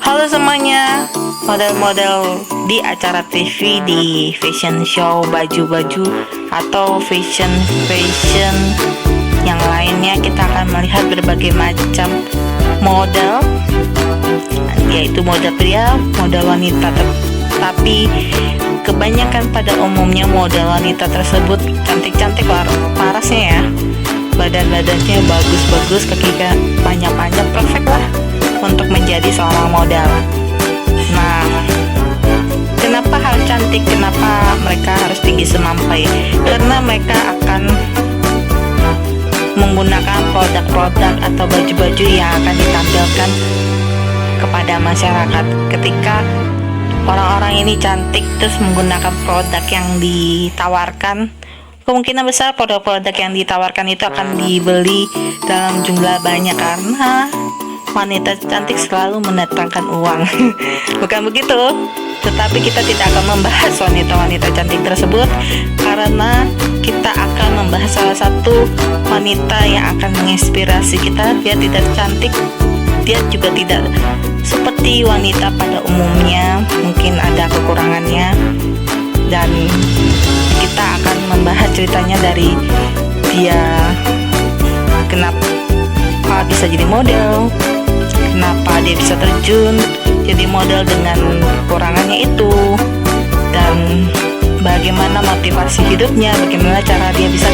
Halo semuanya, model-model di acara TV, di fashion show baju-baju atau fashion yang lainnya, kita akan melihat berbagai macam model, yaitu model pria, model wanita. Tapi kebanyakan pada umumnya model wanita tersebut cantik-cantik parasnya ya. Badan-badannya bagus-bagus, kakinya panjang-panjang, perfect lah untuk menjadi seorang model. Nah, kenapa harus cantik? Kenapa mereka harus tinggi semampai? Karena mereka akan menggunakan produk-produk atau baju-baju yang akan ditampilkan kepada masyarakat. Ketika orang-orang ini cantik terus menggunakan produk yang ditawarkan, kemungkinan besar produk-produk yang ditawarkan itu akan dibeli dalam jumlah banyak karena wanita cantik selalu mendatangkan uang. Bukan begitu? Tetapi kita tidak akan membahas wanita-wanita cantik tersebut karena kita akan membahas salah satu wanita yang akan menginspirasi kita. Dia tidak cantik, dia juga tidak seperti wanita pada umumnya, mungkin ada kekurangannya, dan kita akan membahas ceritanya dari dia kenapa bisa jadi model, kenapa dia bisa terjun jadi model dengan kekurangannya itu, dan bagaimana motivasi hidupnya, bagaimana cara dia bisa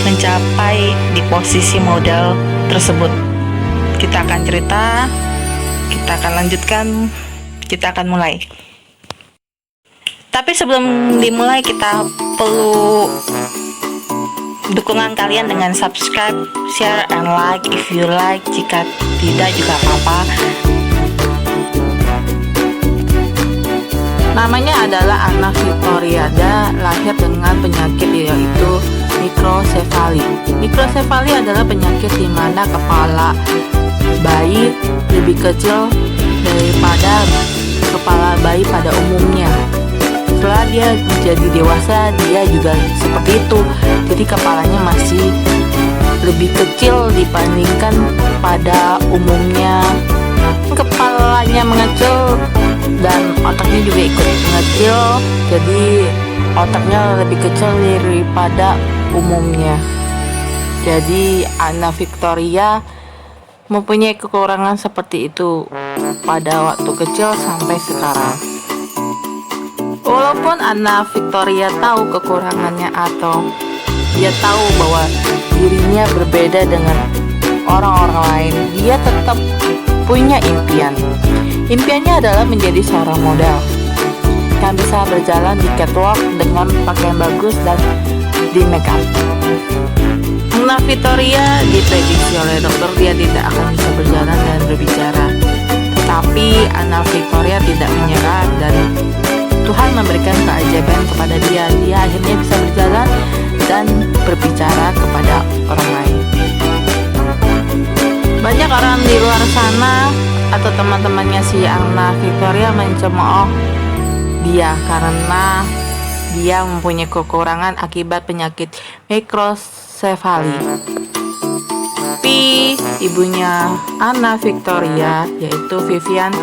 mencapai di posisi model tersebut. Kita akan cerita, kita akan lanjutkan, kita akan mulai. Tapi sebelum dimulai, kita perlu dukungan kalian dengan subscribe, share, and like if you like. Jika tidak juga apa-apa. Namanya adalah Anna Victoriada, lahir dengan penyakit yaitu mikrosefali. Mikrosefali adalah penyakit di mana kepala bayi lebih kecil daripada kepala bayi pada umumnya. Setelah dia menjadi dewasa, dia juga seperti itu. Jadi kepalanya masih lebih kecil dibandingkan pada umumnya. Kepalanya mengecil dan otaknya juga ikut mengecil. Jadi otaknya lebih kecil daripada umumnya. Jadi Anna Victoria mempunyai kekurangan seperti itu pada waktu kecil sampai sekarang. Walaupun Anna Victoria tahu kekurangannya atau dia tahu bahwa dirinya berbeda dengan orang-orang lain, dia tetap punya impian. Impiannya adalah menjadi seorang model yang bisa berjalan di catwalk dengan pakaian bagus dan di make up. Anna Victoria diprediksi oleh dokter dia tidak akan bisa berjalan dan berbicara. Tetapi Anna Victoria tidak menyerah dan Tuhan memberikan keajaiban kepada dia. Dia akhirnya bisa berjalan dan berbicara kepada orang lain. Banyak orang di luar sana atau teman-temannya si Anna Victoria mencemooh dia karena dia mempunyai kekurangan akibat penyakit mikrosefali. Tapi ibunya Anna Victoria, yaitu Vivian,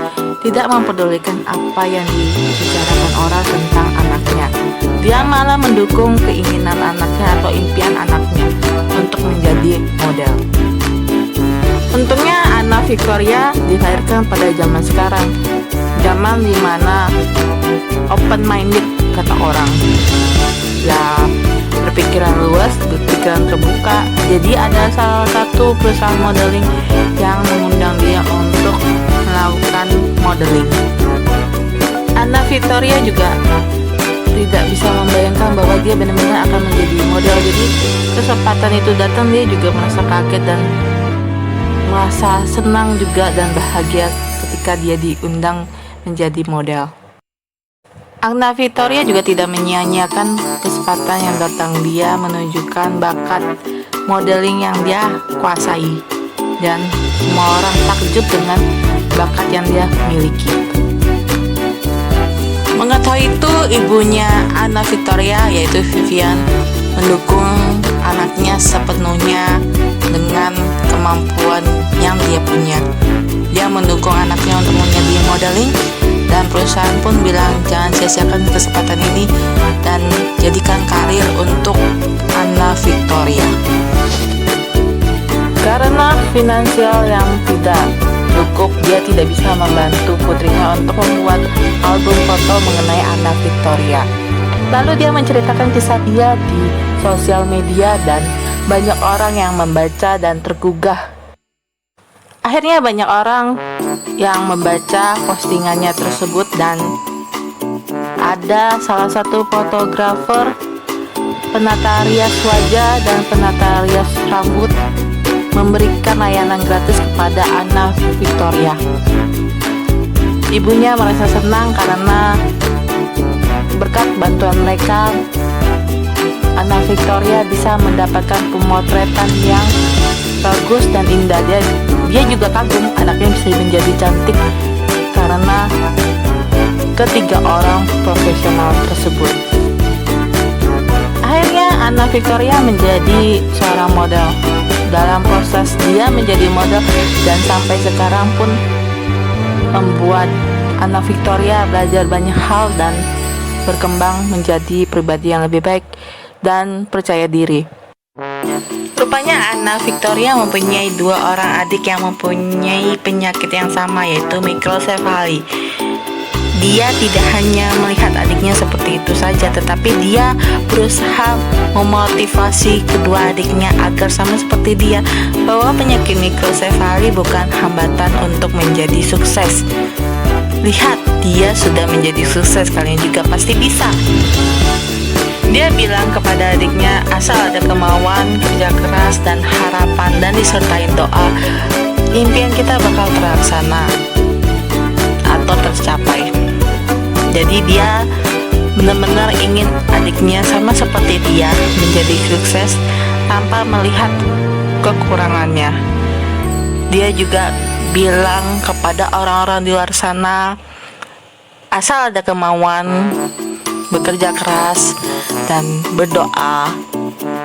tidak mempedulikan apa yang dibicarakan orang tentang anaknya. Dia malah mendukung keinginan anaknya atau impian anaknya untuk menjadi model. Untungnya Anna Victoria dilahirkan pada zaman sekarang, zaman dimana open minded kata orang, ya berpikiran luas, berpikiran terbuka. Jadi ada salah satu perusahaan modeling yang mengundang dia untuk melakukan modeling. Anna Victoria juga tidak bisa membayangkan bahwa dia benar-benar akan menjadi model. Jadi kesempatan itu datang, dia juga merasa kaget dan merasa senang juga dan bahagia ketika dia diundang menjadi model. Anna Victoria juga tidak menyia-nyiakan kesempatan yang datang. Dia menunjukkan bakat modeling yang dia kuasai dan semua orang takjub dengan bakat yang dia miliki. Mengetahui itu, ibunya Anna Victoria yaitu Vivian mendukung anaknya sepenuhnya dengan kemampuan yang dia punya. Dia mendukung anaknya untuk menjadi modeling, dan perusahaan pun bilang jangan sia-siakan kesempatan ini dan jadikan karir untuk Anna Victoria. Karena finansial yang tidak cukup, dia tidak bisa membantu putrinya untuk membuat album foto mengenai Anna Victoria. Lalu dia menceritakan kisah dia di sosial media dan banyak orang yang membaca dan tergugah. Akhirnya banyak orang yang membaca postingannya tersebut, dan ada salah satu fotografer, penata rias wajah dan penata rias rambut memberikan layanan gratis kepada Anna Victoria. Ibunya merasa senang karena berkat bantuan mereka, Anna Victoria bisa mendapatkan pemotretan yang bagus dan indah. Dia juga kagum anaknya bisa menjadi cantik karena ketiga orang profesional tersebut. Akhirnya Anna Victoria menjadi seorang model. Dalam proses dia menjadi model dan sampai sekarang pun membuat Anna Victoria belajar banyak hal dan berkembang menjadi pribadi yang lebih baik dan percaya diri. Rupanya Anna Victoria mempunyai dua orang adik yang mempunyai penyakit yang sama, yaitu mikrosefali. Dia tidak hanya melihat adiknya seperti itu saja, tetapi dia berusaha memotivasi kedua adiknya agar sama seperti dia, bahwa penyakit mikrosefali bukan hambatan untuk menjadi sukses. Lihat, dia sudah menjadi sukses, kalian juga pasti bisa. Dia bilang kepada adiknya, asal ada kemauan, kerja keras, dan harapan, dan disertai doa, impian kita bakal terlaksana atau tercapai. Jadi dia benar-benar ingin adiknya sama seperti dia menjadi sukses tanpa melihat kekurangannya. Dia juga bilang kepada orang-orang di luar sana, asal ada kemauan, bekerja keras, dan berdoa,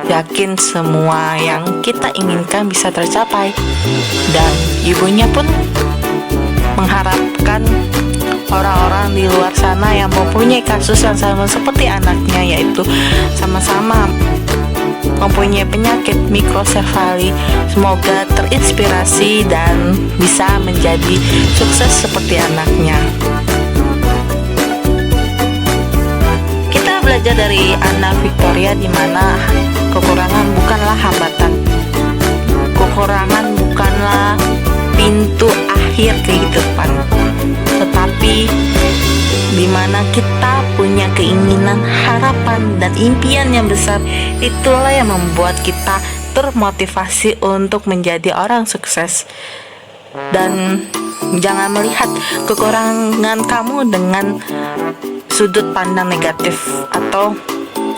yakin semua yang kita inginkan bisa tercapai. Dan ibunya pun mengharapkan orang-orang di luar sana yang mempunyai kasus yang sama seperti anaknya, yaitu sama-sama mempunyai penyakit mikrosefali, semoga terinspirasi dan bisa menjadi sukses seperti anaknya. Belajar dari Anna Victoria, di mana kekurangan bukanlah hambatan, kekurangan bukanlah pintu akhir kehidupan, tetapi di mana kita punya keinginan, harapan, dan impian yang besar, itulah yang membuat kita termotivasi untuk menjadi orang sukses. Dan jangan melihat kekurangan kamu dengan sudut pandang negatif atau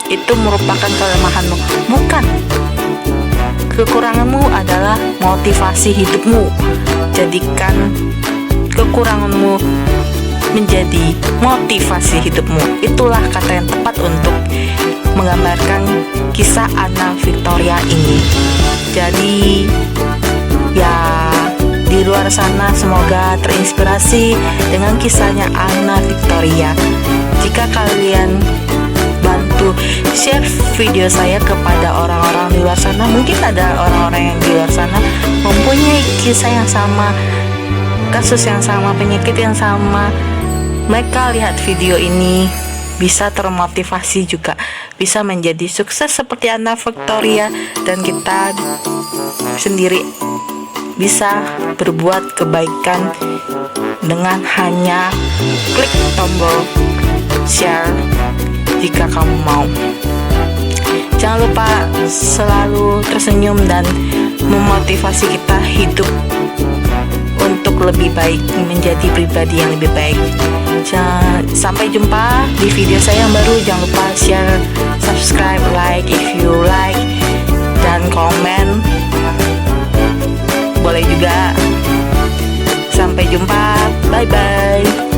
itu merupakan kelemahanmu. Bukan, kekuranganmu adalah motivasi hidupmu. Jadikan kekuranganmu menjadi motivasi hidupmu. Itulah kata yang tepat untuk menggambarkan kisah Anna Victoria ini. Jadi ya, di luar sana semoga terinspirasi dengan kisahnya Anna Victoria. Jika kalian bantu share video saya kepada orang-orang di luar sana, mungkin ada orang-orang yang di luar sana mempunyai kisah yang sama, kasus yang sama, penyakit yang sama. Mereka lihat video ini bisa termotivasi juga, bisa menjadi sukses seperti Anna Victoria, dan kita sendiri bisa berbuat kebaikan dengan hanya klik tombol share jika kamu mau. Jangan lupa selalu tersenyum dan memotivasi kita hidup untuk lebih baik, menjadi pribadi yang lebih baik. Sampai jumpa di video saya yang baru. Jangan lupa share, subscribe, like if you like, dan komen boleh juga. Sampai jumpa, bye bye.